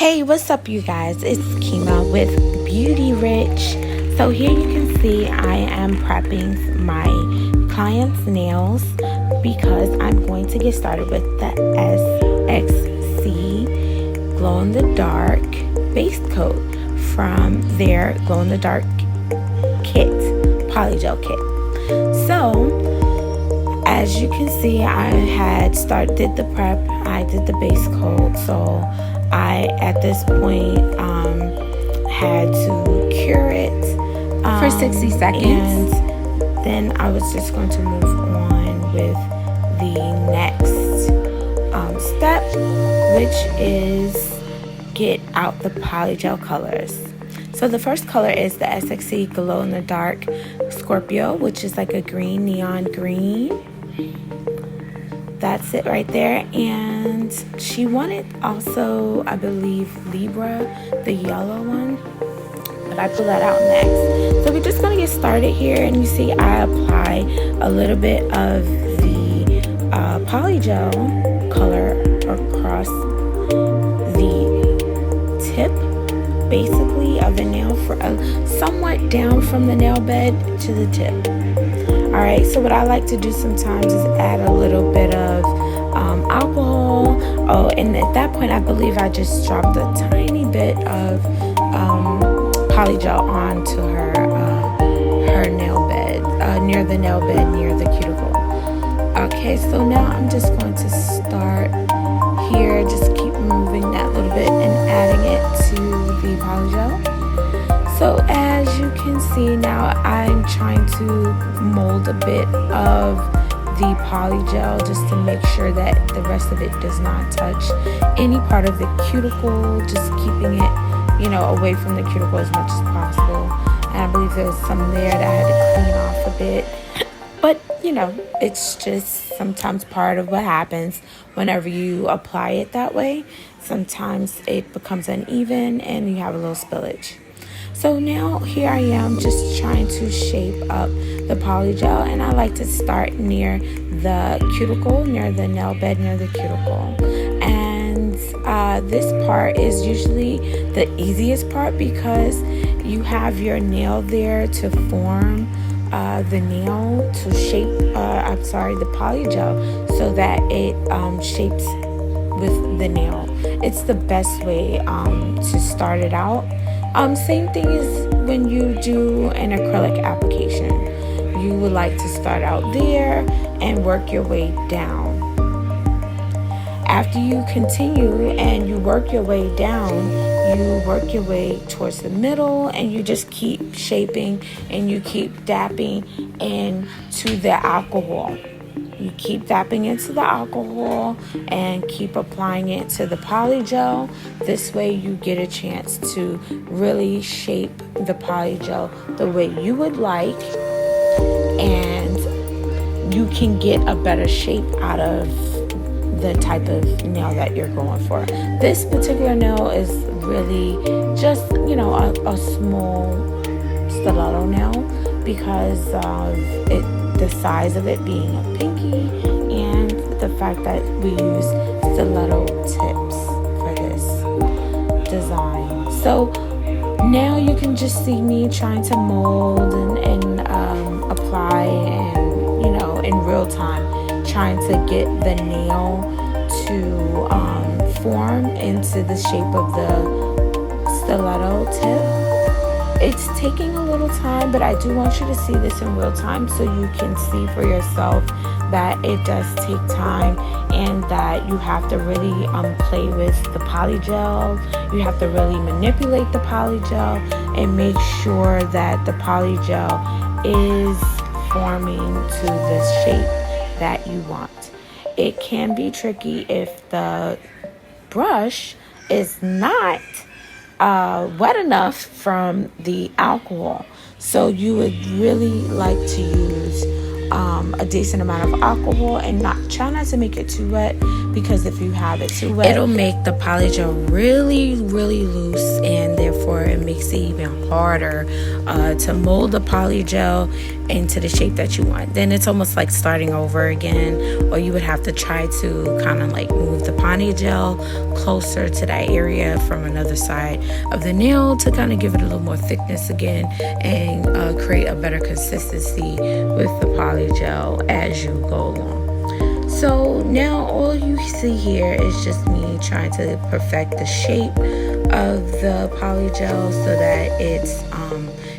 Hey, what's up, you guys? It's Kiema with Beauty Rich. So here you can see I am prepping my client's nails because I'm going to get started with the SXC glow in the dark base coat from their glow in the dark kit, polygel kit. So as you can see, I had did the prep. I did the base coat, so I, at this point, had to cure it for 60 seconds. And then I was just going to move on with the next step, which is get out the polygel colors. So the first color is the SXC Glow in the Dark Scorpio, which is like a green, neon green. That's it right there. And she wanted also, I believe, Libra, the yellow one, but I pull that out next. So we're just going to get started here, and you see I apply a little bit of the polygel color across the tip, basically, of the nail, for somewhat down from the nail bed to the tip. Alright, so what I like to do sometimes is add a little bit of alcohol. Oh, and at that point I believe I just dropped a tiny bit of polygel onto her nail bed, near the nail bed, near the cuticle. Okay, so now I'm just going to start here, just keep moving that little bit and adding it to the polygel. So as you can see now, I'm trying to mold a bit of the polygel just to make sure that the rest of it does not touch any part of the cuticle, just keeping it, away from the cuticle as much as possible. And I believe there was some there that I had to clean off a bit. But, it's just sometimes part of what happens whenever you apply it that way. Sometimes it becomes uneven and you have a little spillage. So now here I am just trying to shape up the polygel, and I like to start near the cuticle, near the nail bed, near the cuticle. And this part is usually the easiest part because you have your nail there to form the nail, to shape, the polygel, so that it shapes with the nail. It's the best way to start it out. Same thing as when you do an acrylic application. You would like to start out there and work your way down. After you continue and you work your way down, you work your way towards the middle, and you just keep shaping and you keep dapping into the alcohol. You keep dapping into the alcohol and keep applying it to the polygel. This way you get a chance to really shape the polygel the way you would like, and you can get a better shape out of the type of nail that you're going for. This particular nail is really just, a small stiletto nail because of the size of it being a pinky and the fact that we use stiletto tips for this design. So now you can just see me trying to mold and apply, and in real time trying to get the nail to form into the shape of the stiletto tip. It's taking a little time, but I do want you to see this in real time so you can see for yourself that it does take time, and that you have to really play with the polygel. You have to really manipulate the polygel and make sure that the polygel is forming to the shape that you want. It can be tricky if the brush is not wet enough from the alcohol. So you would really like to use a decent amount of alcohol, and try not to make it too wet, because if you have it too wet, it'll make the polygel really loose, and therefore it makes it even harder to mold the polygel into the shape that you want. Then it's almost like starting over again, or you would have to try to kind of like move the polygel closer to that area from another side of the nail to kind of give it a little more thickness again, and create a better consistency with the polygel as you go along. So now all you see here is just me trying to perfect the shape of the polygel so that it's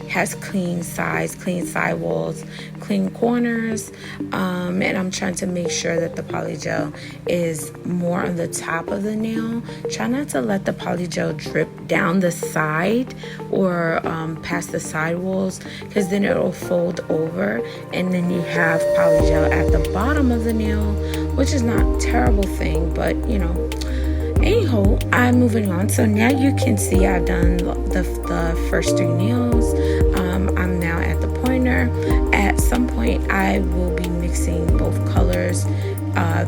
has clean sides, clean sidewalls, clean corners, and I'm trying to make sure that the polygel is more on the top of the nail. Try not to let the polygel drip down the side or past the sidewalls, because then it will fold over, and then you have polygel at the bottom of the nail, which is not a terrible thing, but you know. Anyhow, I'm moving on. So now you can see I've done the first 3 nails. I'm now at the pointer. At some point, I will be mixing both colors.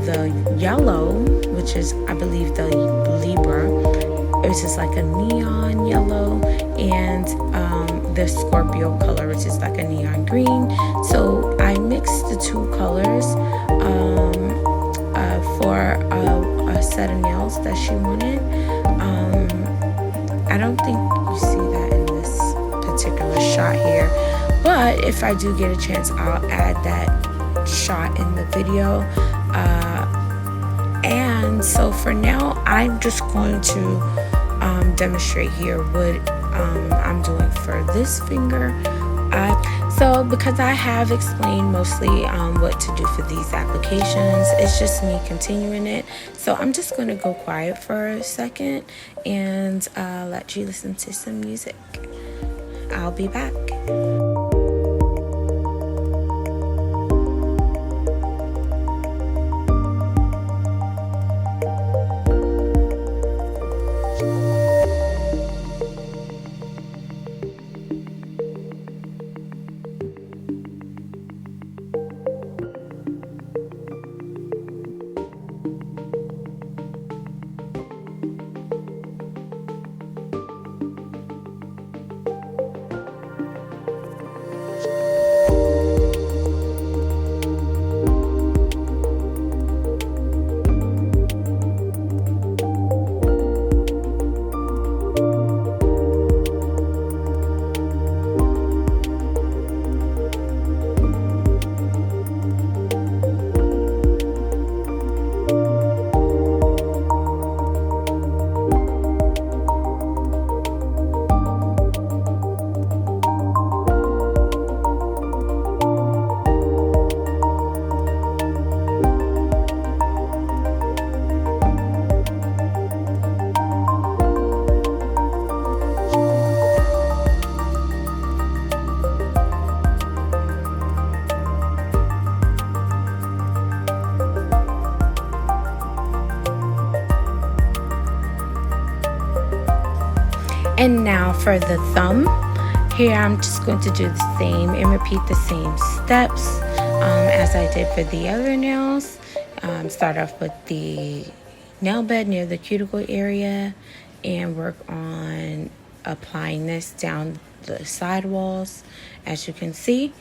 The yellow, which is, I believe, the Libra, which is like a neon yellow, and the Scorpio color, which is like a neon green. So I mixed the 2 colors for a set of nails that she wanted. I don't think you see that in this particular shot here, but if I do get a chance, I'll add that shot in the video. And so for now, I'm just going to demonstrate here what I'm doing for this finger. So because I have explained mostly what to do for these applications, it's just me continuing it. So I'm just going to go quiet for a second and let you listen to some music. I'll be back. And now for the thumb. Here I'm just going to do the same and repeat the same steps as I did for the other nails. Start off with the nail bed near the cuticle area and work on applying this down the sidewalls. As you can see,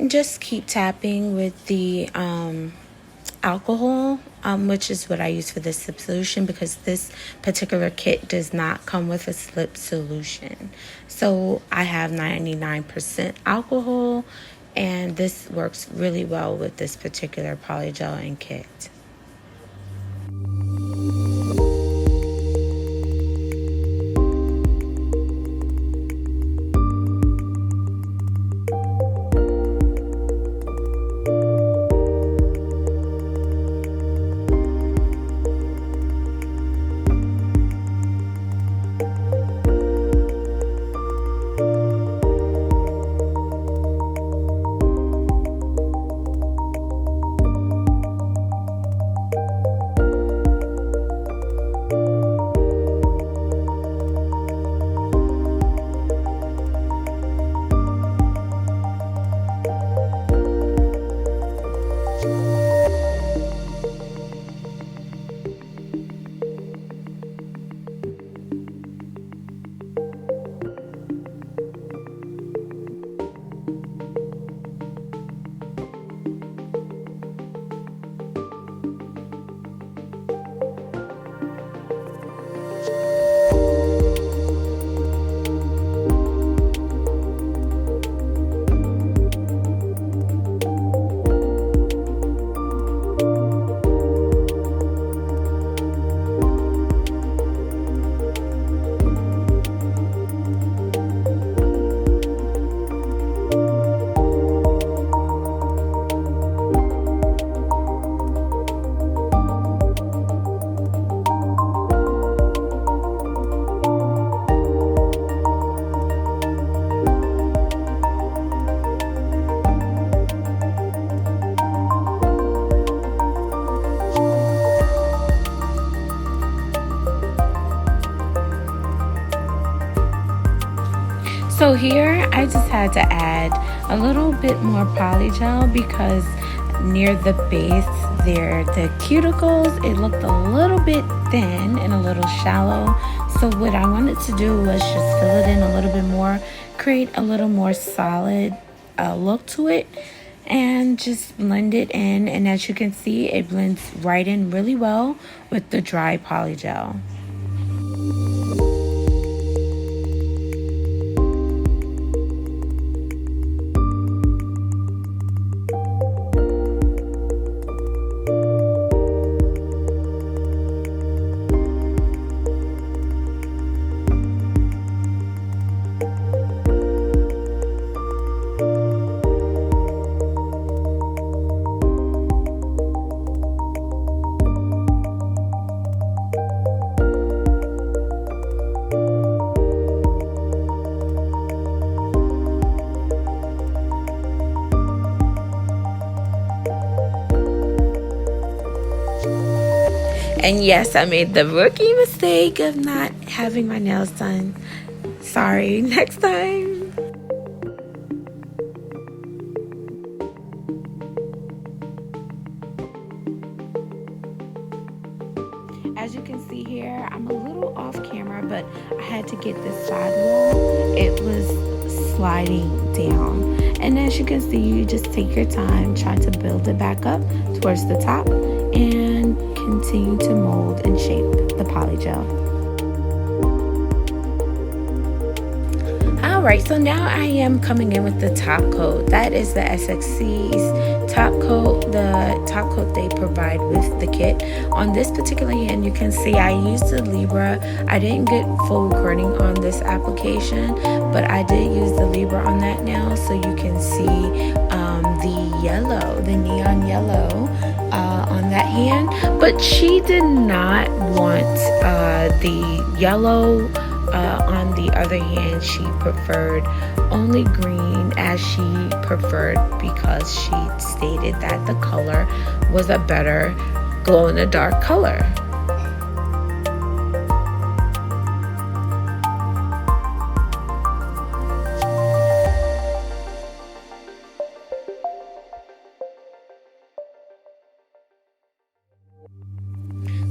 just keep tapping with the alcohol, which is what I use for this slip solution, because this particular kit does not come with a slip solution. So I have 99% alcohol, and this works really well with this particular polygel and kit. So here I just had to add a little bit more poly gel because near the base there, the cuticles, it looked a little bit thin and a little shallow. So what I wanted to do was just fill it in a little bit more, create a little more solid look to it, and just blend it in. And as you can see, it blends right in really well with the dry poly gel. And yes, I made the rookie mistake of not having my nails done. Sorry, next time. As you can see here, I'm a little off camera, but I had to get this side wall. It was sliding down. And as you can see, you just take your time, try to build it back up towards the top, and continue to mold and shape the poly gel. Alright, so now I am coming in with the top coat. That is the SXC's top coat, the top coat they provide with the kit. On this particular hand, you can see I used the Libra. I didn't get full kerning on this application, but I did use the Libra on that nail, so you can see the yellow, the neon yellow on that hand. But she did not want the yellow on the other hand. She preferred only green, as she preferred, because she stated that the color was a better glow-in-the-dark color.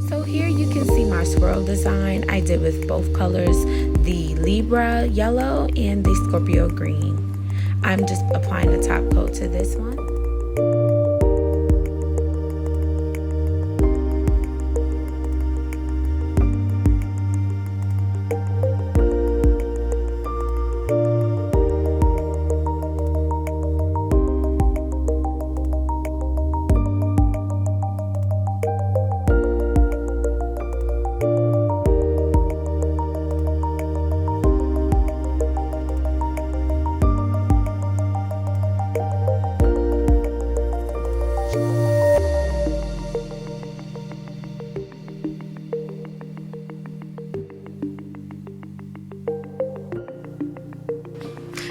So here you can see my swirl design I did with both colors, the Libra yellow and the Scorpio green. I'm just applying the top coat to this one.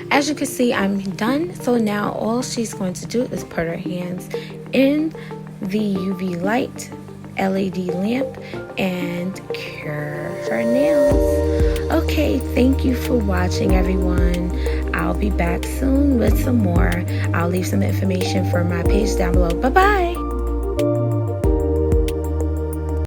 As you can see, I'm done. So now all she's going to do is put her hands in the UV light LED lamp and cure her nails. Okay, thank you for watching, everyone. I'll be back soon with some more. I'll leave some information for my page down below. Bye-bye.